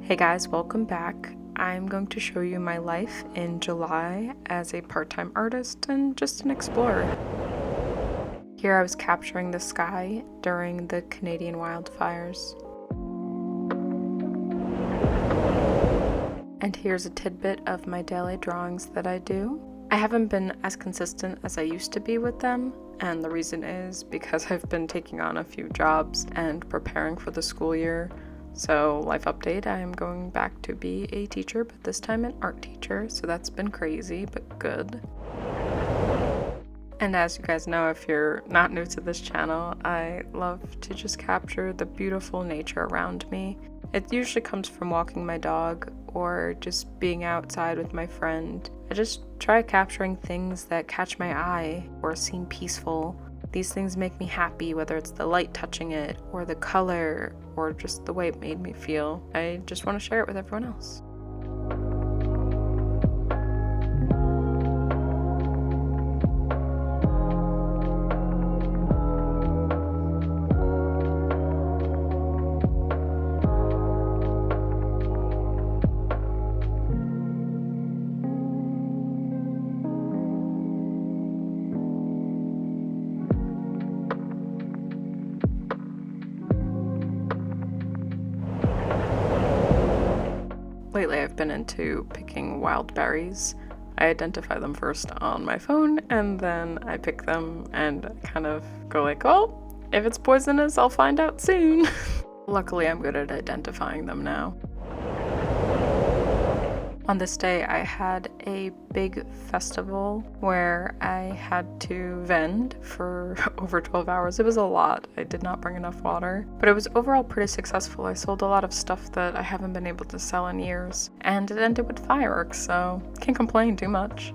Hey guys, welcome back. I'm going to show you my life in July as a part-time artist and just an explorer. Here I was capturing the sky during the Canadian wildfires. And here's a tidbit of my daily drawings that I do. I haven't been as consistent as I used to be with them, and the reason is because I've been taking on a few jobs and preparing for the school year. So, life update, I am going back to be a teacher, but this time an art teacher, so that's been crazy, but good. And as you guys know, if you're not new to this channel, I love to just capture the beautiful nature around me. It usually comes from walking my dog or just being outside with my friend. I just try capturing things that catch my eye or seem peaceful. These things make me happy, whether it's the light touching it, or the color, or just the way it made me feel. I just want to share it with everyone else. Lately I've been into picking wild berries. I identify them first on my phone and then I pick them and kind of go like, oh, if it's poisonous, I'll find out soon. Luckily I'm good at identifying them now. On this day, I had a big festival where I had to vend for over 12 hours. It was a lot. I did not bring enough water, but it was overall pretty successful. I sold a lot of stuff that I haven't been able to sell in years, and it ended with fireworks, so can't complain too much.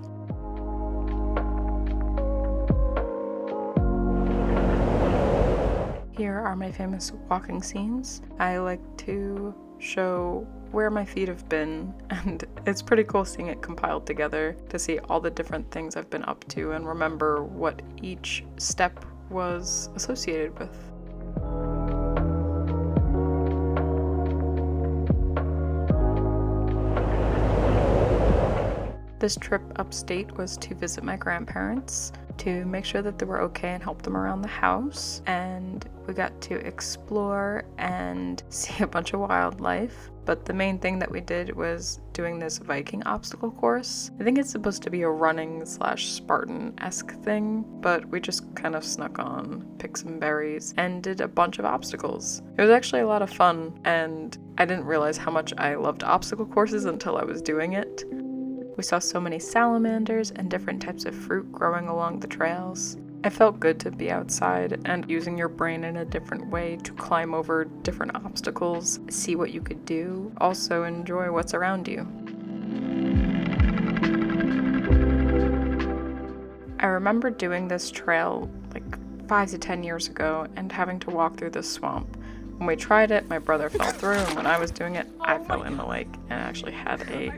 Here are my famous walking scenes. I like to show where my feet have been, and it's pretty cool seeing it compiled together to see all the different things I've been up to and remember what each step was associated with. This trip upstate was to visit my grandparents, to make sure that they were okay and help them around the house, and we got to explore and see a bunch of wildlife. But the main thing that we did was doing this Viking obstacle course. I think it's supposed to be a running / Spartan-esque thing, but we just kind of snuck on, picked some berries, and did a bunch of obstacles. It was actually a lot of fun, and I didn't realize how much I loved obstacle courses until I was doing it. We saw so many salamanders and different types of fruit growing along the trails. It felt good to be outside and using your brain in a different way to climb over different obstacles, see what you could do, also enjoy what's around you. I remember doing this trail like 5 to 10 years ago and having to walk through this swamp. When we tried it, my brother fell through, and when I was doing it, I fell in the lake and actually had a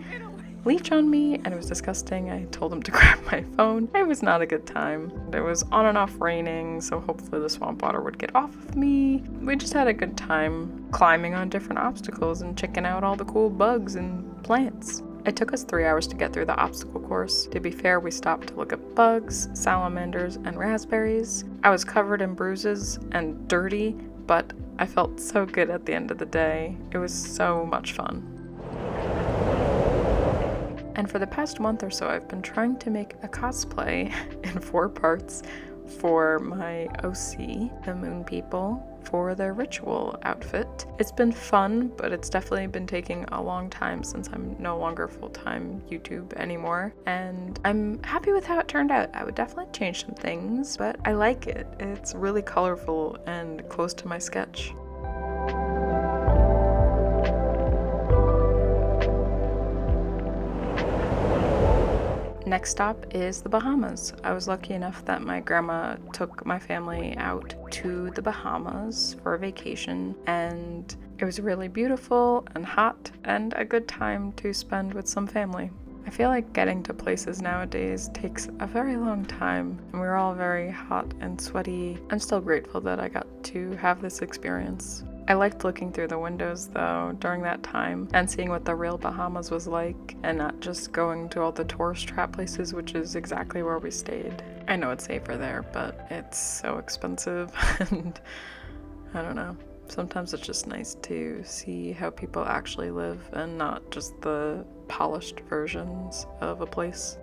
leech on me, and it was disgusting. I told him to grab my phone. It was not a good time. It was on and off raining, so hopefully the swamp water would get off of me. We just had a good time climbing on different obstacles and checking out all the cool bugs and plants. It took us 3 hours to get through the obstacle course. To be fair, we stopped to look at bugs, salamanders, and raspberries. I was covered in bruises and dirty, but I felt so good at the end of the day. It was so much fun. And for the past month or so, I've been trying to make a cosplay in 4 parts for my OC, the Moon People, for their ritual outfit. It's been fun, but it's definitely been taking a long time since I'm no longer full-time YouTube anymore. And I'm happy with how it turned out. I would definitely change some things, but I like it. It's really colorful and close to my sketch. Next stop is the Bahamas. I was lucky enough that my grandma took my family out to the Bahamas for a vacation, and it was really beautiful and hot and a good time to spend with some family. I feel like getting to places nowadays takes a very long time, and we're all very hot and sweaty. I'm still grateful that I got to have this experience. I liked looking through the windows though during that time and seeing what the real Bahamas was like and not just going to all the tourist trap places, which is exactly where we stayed. I know it's safer there, but it's so expensive and I don't know. Sometimes it's just nice to see how people actually live and not just the polished versions of a place.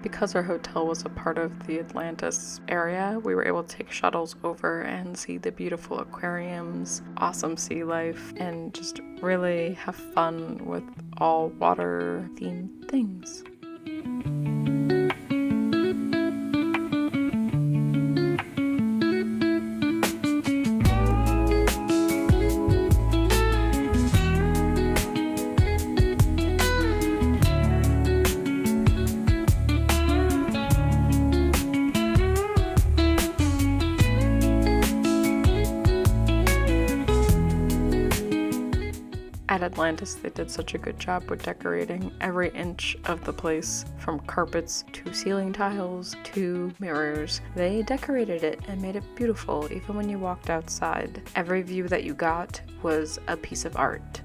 Because our hotel was a part of the Atlantis area, we were able to take shuttles over and see the beautiful aquariums, awesome sea life, and just really have fun with all water-themed things. At Atlantis, they did such a good job with decorating every inch of the place, from carpets to ceiling tiles to mirrors. They decorated it and made it beautiful even when you walked outside. Every view that you got was a piece of art.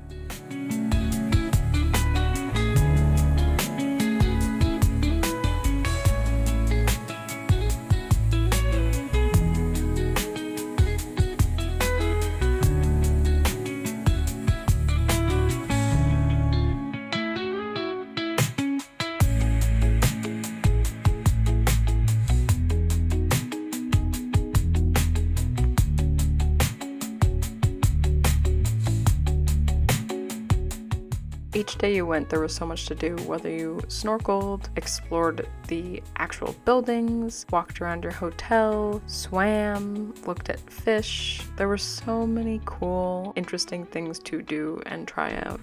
Each day you went, there was so much to do, whether you snorkeled, explored the actual buildings, walked around your hotel, swam, looked at fish. There were so many cool, interesting things to do and try out.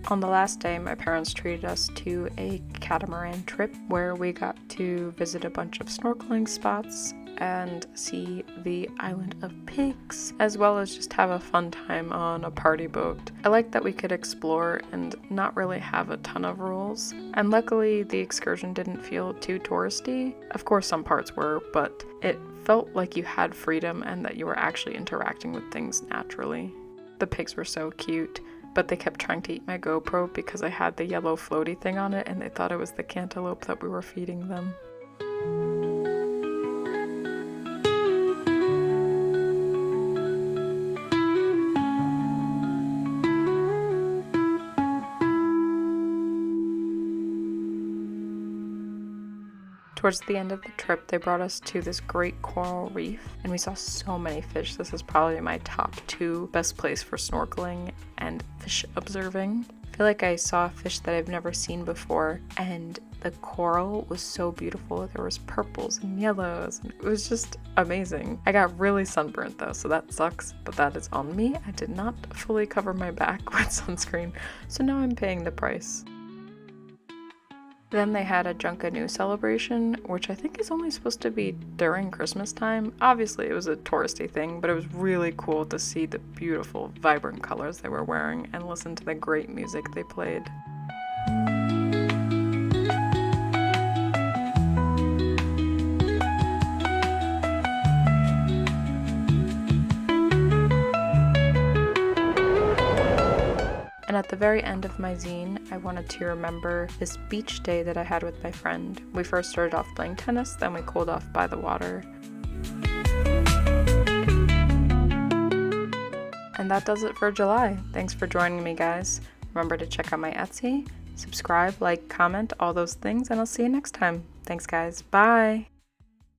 On the last day, my parents treated us to a catamaran trip where we got to visit a bunch of snorkeling spots and see the Island of Pigs, as well as just have a fun time on a party boat. I liked that we could explore and not really have a ton of rules, and luckily the excursion didn't feel too touristy. Of course some parts were, but it felt like you had freedom and that you were actually interacting with things naturally. The pigs were so cute, but they kept trying to eat my GoPro because I had the yellow floaty thing on it and they thought it was the cantaloupe that we were feeding them. Towards the end of the trip, they brought us to this great coral reef, and we saw so many fish. This is probably my top 2 best place for snorkeling and fish observing. I feel like I saw a fish that I've never seen before, and the coral was so beautiful. There was purples and yellows, and it was just amazing. I got really sunburnt though, so that sucks, but that is on me. I did not fully cover my back with sunscreen, so now I'm paying the price. Then they had a Junkanoo celebration, which I think is only supposed to be during Christmas time. Obviously it was a touristy thing, but it was really cool to see the beautiful, vibrant colors they were wearing and listen to the great music they played. And at the very end of my zine, I wanted to remember this beach day that I had with my friend. We first started off playing tennis, then we cooled off by the water. And that does it for July. Thanks for joining me, guys. Remember to check out my Etsy, subscribe, like, comment, all those things, and I'll see you next time. Thanks, guys. Bye!